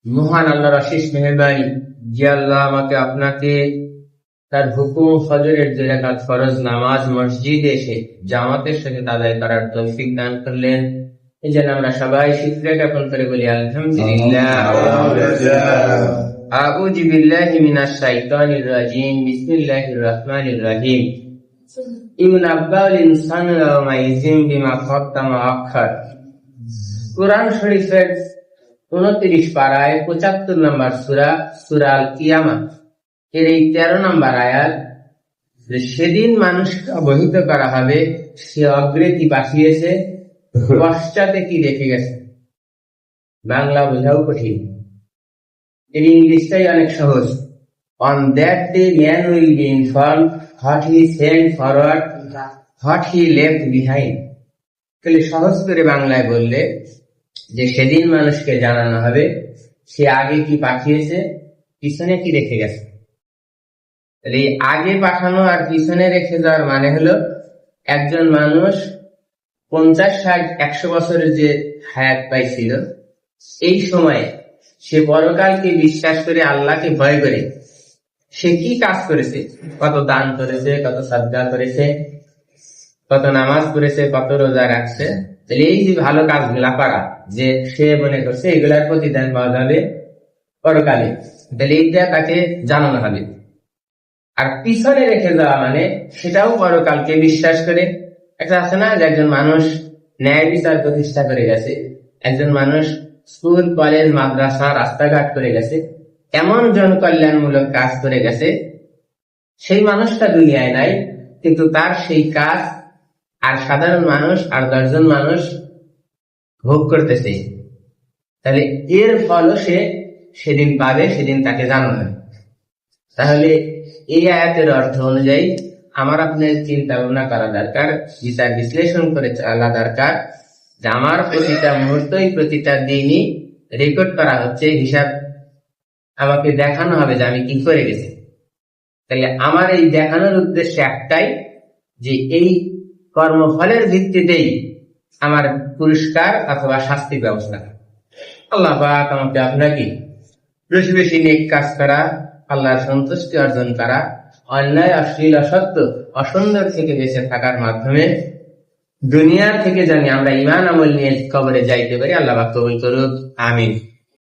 মহান আল্লাহর অশেষ মেহেরবানি যে আল্লাহ আমাকে আপনাকে তার হুকুম ফজরের 2 রাকাত ফরজ নামাজ মসজিদে এসে জামাতের সাথে আদায় করার তৌফিক দান করলেন। এই জন্য আমরা সবাই শিখরে জ্ঞাপন করে বলি আলহামদুলিল্লাহ। আউযু বিল্লাহি মিনাশ শাইতানির রাজিম। বিসমিল্লাহির রহমানির রহিম। ইউনাব্বাউল ইনসানু ইয়াওমা ইযিন বিমা কাদ্দামা আখার। কুরআন শরীফের 29 পারায় 75 নম্বর সূরা, সূরা আল কিয়ামা এর এই 13 নম্বর আয়াত, সেদিন মানুষকে অবহিত করা হবে সে অগ্রে কি পাঠিয়েছে, পশ্চাতে কি রেখে গেছে। বাংলা বোঝাও কঠিন, এর ইংলিশটাই অনেক সহজ। On that day man will be informed what he sent forward, what he left behind. তাহলে সহজ করে বাংলায় বললে যে সেদিন মানুষকে জানানো হবে সে আগে কি পাঠিয়েছে, পিছনে কি রেখে গেছে। তাহলে আগে পাঠানো আর পিছনে রেখে যাওয়ার মানে হলো একজন মানুষ 50, 60, 100 বছরের যে হায়াত পাইছিল, এই সময়ে সে পরকালকে বিশ্বাস করে আল্লাহকে ভয় করে সে কি কাজ করেছে, কত দান করেছে, কত সাদকা করেছে, কত নামাজ পড়েছে, কত রোজা রাখছে। তাহলে এই যে ভালো কাজগুলা করা যে সে মনে করছে এগুলার প্রতিদান পাওয়া যাবে পরকালে, তাহলে এইটা তাকে জানানো হবে। আর পিছনে রেখে যাওয়া মানে সেটাও পরকালকে বিশ্বাস করে। একটা আছে না যে একজন মানুষ ন্যায় বিচার প্রতিষ্ঠা করে গেছে, একজন মানুষ স্কুল কলেজ মাদ্রাসা রাস্তাঘাট করে গেছে, এমন জনকল্যাণমূলক কাজ করে গেছে, সেই মানুষটা দুনিয়ায় নাই, কিন্তু তার সেই কাজ আর সাধারণ মানুষ আর 10 জন মানুষ ভোগ করতেছে। তাহলে এর ফলও সে সেদিন পাবে, সেদিন তাকে জানানো হবে। তাহলে এই আয়াতের অর্থ অনুযায়ী আমার আপনার চিন্তা ভাবনা করা দরকার, বিচার বিশ্লেষণ করে চলা দরকার যে আমার প্রতিটা মুহূর্তই প্রতিটা দিনই রেকর্ড করা হচ্ছে, হিসাব আমাকে দেখানো হবে যে আমি কি করে গেছি। তাহলে আমার এই দেখানোর উদ্দেশ্য একটাই যে এই কর্মফলের ভিত্তিতেই আমার পুরস্কার অথবা শাস্তির ব্যবস্থা। আল্লাহ পাক আমাকে আপনাকে বেশি বেশি নেক কাজ করা, আল্লাহর সন্তুষ্টি অর্জন করা, অন্যায় অশ্লীল অসত্য অসুন্দর থেকে বেঁচে থাকার মাধ্যমে দুনিয়ার থেকে জানি আমরা ঈমান আমল নিয়ে কবরে যাইতে পারি। আল্লাহ পাক কবুল করুক, আমিন।